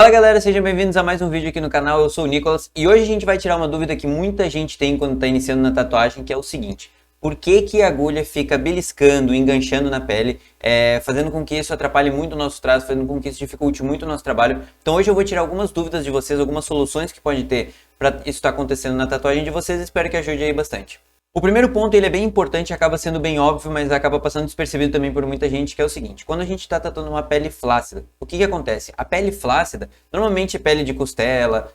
Fala galera, sejam bem-vindos a mais um vídeo aqui no canal, eu sou o Nicolas e hoje a gente vai tirar uma dúvida que muita gente tem quando está iniciando na tatuagem, que é o seguinte: por que que a agulha fica beliscando, enganchando na pele, fazendo com que isso atrapalhe muito o nosso traço, fazendo com que isso dificulte muito o nosso trabalho? Então hoje eu vou tirar algumas dúvidas de vocês, algumas soluções que pode ter para isso estar acontecendo na tatuagem de vocês e espero que ajude aí bastante. O primeiro ponto ele é bem importante, acaba sendo bem óbvio, mas acaba passando despercebido também por muita gente, que é o seguinte: quando a gente está tatuando uma pele flácida, o que acontece? A pele flácida, normalmente pele de costela,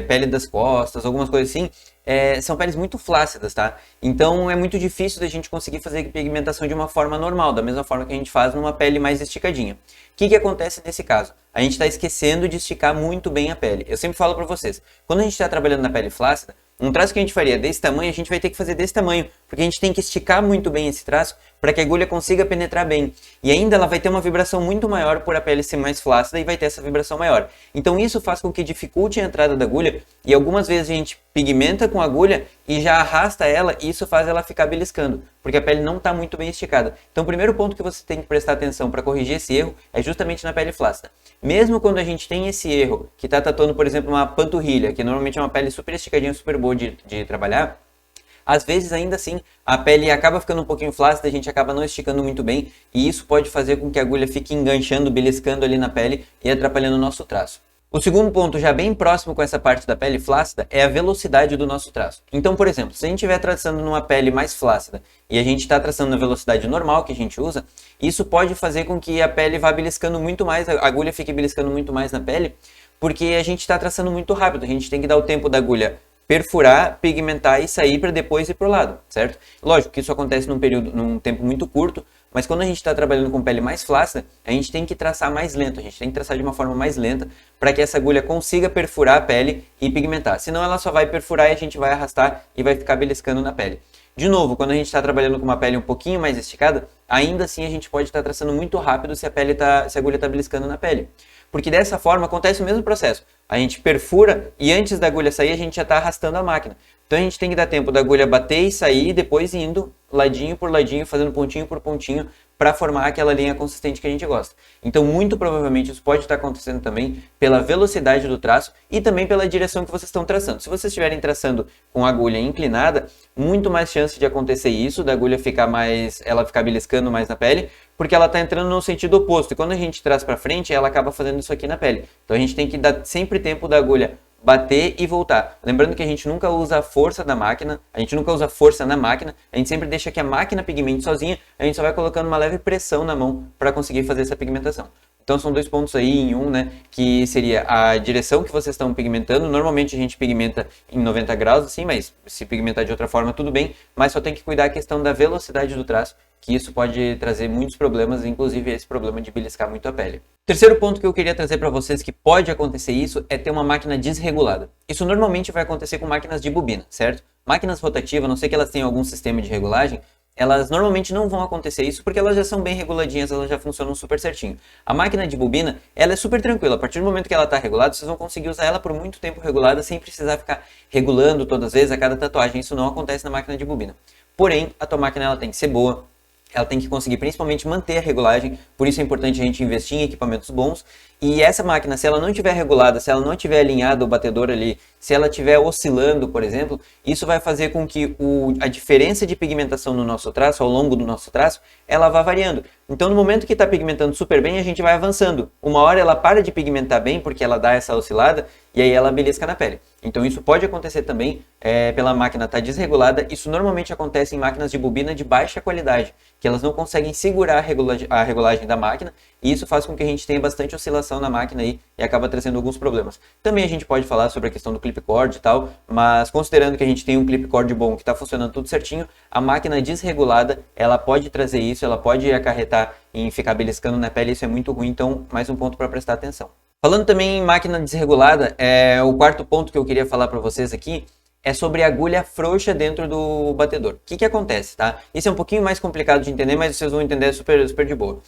pele das costas, algumas coisas assim, são peles muito flácidas, tá? Então é muito difícil da gente conseguir fazer pigmentação de uma forma normal, da mesma forma que a gente faz numa pele mais esticadinha. O que acontece nesse caso? A gente está esquecendo de esticar muito bem a pele. Eu sempre falo para vocês, quando a gente está trabalhando na pele flácida, um traço que a gente faria desse tamanho, a gente vai ter que fazer desse tamanho, porque a gente tem que esticar muito bem esse traço para que a agulha consiga penetrar bem. E ainda ela vai ter uma vibração muito maior por a pele ser mais flácida e vai ter essa vibração maior. Então isso faz com que dificulte a entrada da agulha e algumas vezes a gente pigmenta com a agulha e já arrasta ela e isso faz ela ficar beliscando, porque a pele não está muito bem esticada. Então o primeiro ponto que você tem que prestar atenção para corrigir esse erro é justamente na pele flácida. Mesmo quando a gente tem esse erro, que está tatuando, por exemplo, uma panturrilha, que normalmente é uma pele super esticadinha, super boa de trabalhar, às vezes ainda assim a pele acaba ficando um pouquinho flácida, a gente acaba não esticando muito bem e isso pode fazer com que a agulha fique enganchando, beliscando ali na pele e atrapalhando o nosso traço. O segundo ponto, já bem próximo com essa parte da pele flácida, é a velocidade do nosso traço. Então, por exemplo, se a gente estiver traçando numa pele mais flácida e a gente está traçando na velocidade normal que a gente usa, isso pode fazer com que a pele vá beliscando muito mais, a agulha fique beliscando muito mais na pele, porque a gente está traçando muito rápido, a gente tem que dar o tempo da agulha perfurar, pigmentar e sair para depois ir para o lado, certo? Lógico que isso acontece num tempo muito curto, mas quando a gente está trabalhando com pele mais flácida, a gente tem que traçar mais lento, a gente tem que traçar de uma forma mais lenta para que essa agulha consiga perfurar a pele e pigmentar. Senão ela só vai perfurar e a gente vai arrastar e vai ficar beliscando na pele. De novo, quando a gente está trabalhando com uma pele um pouquinho mais esticada, ainda assim a gente pode estar traçando muito rápido se a agulha está beliscando na pele. Porque dessa forma acontece o mesmo processo. A gente perfura e antes da agulha sair a gente já está arrastando a máquina. Então a gente tem que dar tempo da agulha bater e sair e depois indo ladinho por ladinho, fazendo pontinho por pontinho para formar aquela linha consistente que a gente gosta. Então muito provavelmente isso pode estar acontecendo também pela velocidade do traço e também pela direção que vocês estão traçando. Se vocês estiverem traçando com a agulha inclinada, muito mais chance de acontecer isso, da agulha ela ficar beliscando mais na pele, porque ela está entrando no sentido oposto. E quando a gente traz para frente, ela acaba fazendo isso aqui na pele. Então a gente tem que dar sempre tempo da agulha bater e voltar. Lembrando que a gente nunca usa a força da máquina, a gente nunca usa força na máquina, a gente sempre deixa que a máquina pigmente sozinha, a gente só vai colocando uma leve pressão na mão para conseguir fazer essa pigmentação. Então são dois pontos aí em um, né, que seria a direção que vocês estão pigmentando. Normalmente a gente pigmenta em 90 graus, assim, mas se pigmentar de outra forma tudo bem, mas só tem que cuidar a questão da velocidade do traço, que isso pode trazer muitos problemas, inclusive esse problema de beliscar muito a pele. Terceiro ponto que eu queria trazer para vocês que pode acontecer isso é ter uma máquina desregulada. Isso normalmente vai acontecer com máquinas de bobina, certo? Máquinas rotativas, a não sei que elas tenham algum sistema de regulagem, elas normalmente não vão acontecer isso porque elas já são bem reguladinhas, elas já funcionam super certinho. A máquina de bobina, ela é super tranquila, a partir do momento que ela está regulada, vocês vão conseguir usar ela por muito tempo regulada sem precisar ficar regulando todas as vezes a cada tatuagem, isso não acontece na máquina de bobina. Porém, a tua máquina ela tem que ser boa, ela tem que conseguir principalmente manter a regulagem, por isso é importante a gente investir em equipamentos bons. E essa máquina, se ela não estiver regulada, se ela não estiver alinhada o batedor ali, se ela estiver oscilando, por exemplo, isso vai fazer com que a diferença de pigmentação no nosso traço, ao longo do nosso traço, ela vá variando. Então no momento que está pigmentando super bem, a gente vai avançando. Uma hora ela para de pigmentar bem, porque ela dá essa oscilada, e aí ela belisca na pele. Então isso pode acontecer também pela máquina estar desregulada. Isso normalmente acontece em máquinas de bobina de baixa qualidade, que elas não conseguem segurar a regulagem da máquina, e isso faz com que a gente tenha bastante oscilação na máquina aí e acaba trazendo alguns problemas. Também a gente pode falar sobre a questão do clip cord e tal, mas considerando que a gente tem um clip cord bom que está funcionando tudo certinho, a máquina desregulada, ela pode trazer isso, ela pode acarretar em ficar beliscando na pele, isso é muito ruim, então mais um ponto para prestar atenção. Falando também em máquina desregulada, o quarto ponto que eu queria falar para vocês aqui é sobre a agulha frouxa dentro do batedor. O que acontece, tá? Isso é um pouquinho mais complicado de entender, mas vocês vão entender super de boa.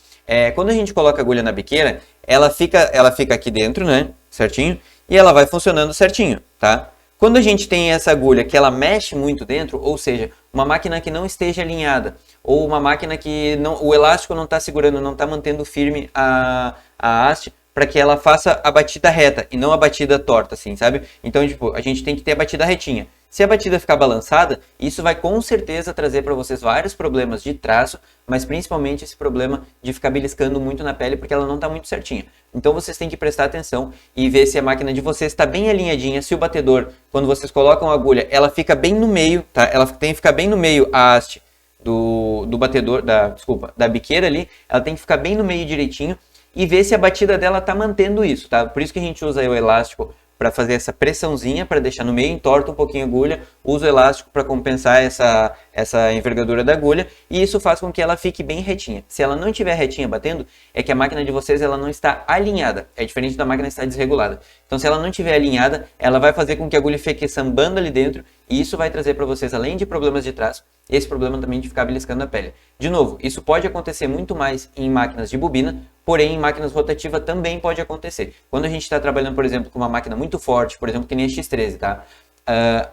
Quando a gente coloca a agulha na biqueira, ela fica aqui dentro, né? Certinho. E ela vai funcionando certinho, tá? Quando a gente tem essa agulha que ela mexe muito dentro, ou seja, uma máquina que não esteja alinhada, ou uma máquina que o elástico não está segurando, não está mantendo firme a haste, para que ela faça a batida reta e não a batida torta, assim, sabe? Então, tipo, a gente tem que ter a batida retinha. Se a batida ficar balançada, isso vai com certeza trazer para vocês vários problemas de traço, mas principalmente esse problema de ficar beliscando muito na pele porque ela não está muito certinha. Então vocês têm que prestar atenção e ver se a máquina de vocês está bem alinhadinha, se o batedor, quando vocês colocam a agulha, ela fica bem no meio, tá? Ela tem que ficar bem no meio a haste do batedor, da biqueira ali, ela tem que ficar bem no meio direitinho e ver se a batida dela está mantendo isso, tá? Por isso que a gente usa aí o elástico para fazer essa pressãozinha, para deixar no meio, entorta um pouquinho a agulha, usa o elástico para compensar essa envergadura da agulha, e isso faz com que ela fique bem retinha. Se ela não estiver retinha batendo, é que a máquina de vocês ela não está alinhada, é diferente da máquina estar desregulada. Então se ela não estiver alinhada, ela vai fazer com que a agulha fique sambando ali dentro, e isso vai trazer para vocês, além de problemas de traço, esse problema também de ficar beliscando a pele. De novo, isso pode acontecer muito mais em máquinas de bobina, porém em máquinas rotativas também pode acontecer. Quando a gente está trabalhando, por exemplo, com uma máquina muito forte, por exemplo, que nem a X13, tá?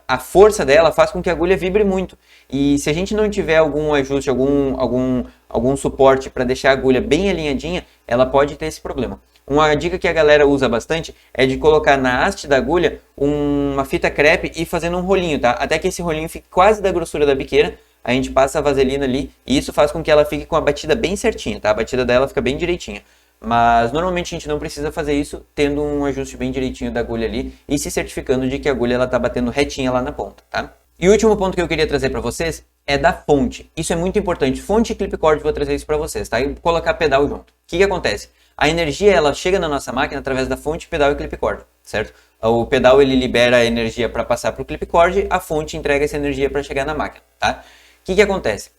A força dela faz com que a agulha vibre muito. E se a gente não tiver algum ajuste, algum suporte para deixar a agulha bem alinhadinha, ela pode ter esse problema. Uma dica que a galera usa bastante é de colocar na haste da agulha uma fita crepe e fazendo um rolinho, tá? Até que esse rolinho fique quase da grossura da biqueira, a gente passa a vaselina ali e isso faz com que ela fique com a batida bem certinha, tá? A batida dela fica bem direitinha. Mas normalmente a gente não precisa fazer isso tendo um ajuste bem direitinho da agulha ali e se certificando de que a agulha ela tá batendo retinha lá na ponta, tá? E o último ponto que eu queria trazer para vocês é da fonte. Isso é muito importante. Fonte e clip cord, vou trazer isso para vocês, tá? E colocar pedal junto. O que acontece? A energia ela chega na nossa máquina através da fonte, pedal e clip cord, certo? O pedal ele libera a energia para passar para o clip cord, a fonte entrega essa energia para chegar na máquina, tá? O que acontece?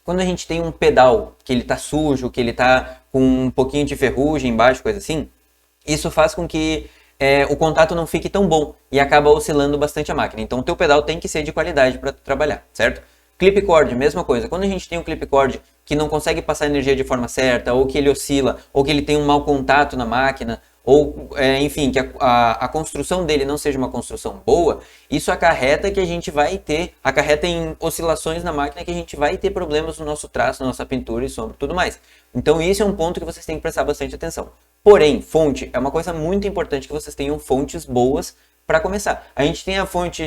Quando a gente tem um pedal que ele tá sujo, que ele tá com um pouquinho de ferrugem embaixo, coisa assim, isso faz com que o contato não fique tão bom e acaba oscilando bastante a máquina. Então o teu pedal tem que ser de qualidade para trabalhar, certo? Clip cord, mesma coisa. Quando a gente tem um clip cord que não consegue passar energia de forma certa, ou que ele oscila, ou que ele tem um mau contato na máquina, ou enfim, que a construção dele não seja uma construção boa, isso acarreta que a gente vai ter, acarreta em oscilações na máquina que a gente vai ter problemas no nosso traço, na nossa pintura e sombra e tudo mais. Então isso é um ponto que vocês têm que prestar bastante atenção. Porém, fonte é uma coisa muito importante que vocês tenham fontes boas para começar. A gente tem a fonte,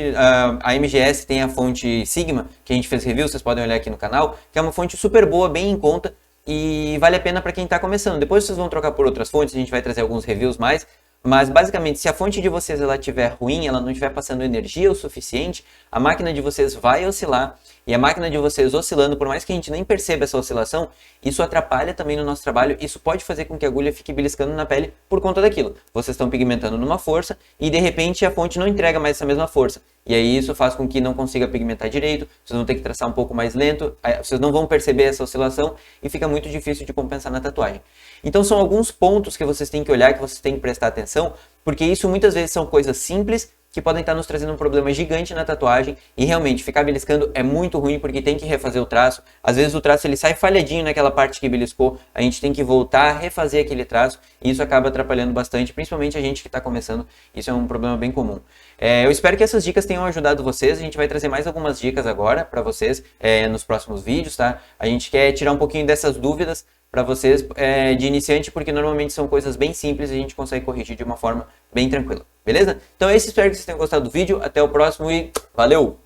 a MGS tem a fonte Sigma, que a gente fez review, vocês podem olhar aqui no canal, que é uma fonte super boa, bem em conta, e vale a pena para quem está começando. Depois vocês vão trocar por outras fontes, a gente vai trazer alguns reviews mais, mas basicamente se a fonte de vocês ela estiver ruim, ela não estiver passando energia o suficiente, a máquina de vocês vai oscilar, e a máquina de vocês oscilando, por mais que a gente nem perceba essa oscilação, isso atrapalha também no nosso trabalho, isso pode fazer com que a agulha fique beliscando na pele por conta daquilo. Vocês estão pigmentando numa força e de repente a fonte não entrega mais essa mesma força. E aí isso faz com que não consiga pigmentar direito, vocês vão ter que traçar um pouco mais lento, vocês não vão perceber essa oscilação e fica muito difícil de compensar na tatuagem. Então são alguns pontos que vocês têm que olhar, que vocês têm que prestar atenção, porque isso muitas vezes são coisas simples, que podem estar nos trazendo um problema gigante na tatuagem e realmente ficar beliscando é muito ruim porque tem que refazer o traço. Às vezes o traço ele sai falhadinho naquela parte que beliscou, a gente tem que voltar a refazer aquele traço e isso acaba atrapalhando bastante, principalmente a gente que está começando, isso é um problema bem comum. Eu espero que essas dicas tenham ajudado vocês, a gente vai trazer mais algumas dicas agora para vocês nos próximos vídeos, tá? A gente quer tirar um pouquinho dessas dúvidas para vocês de iniciante, porque normalmente são coisas bem simples e a gente consegue corrigir de uma forma bem tranquila, beleza? Então é isso, espero que vocês tenham gostado do vídeo, até o próximo e valeu!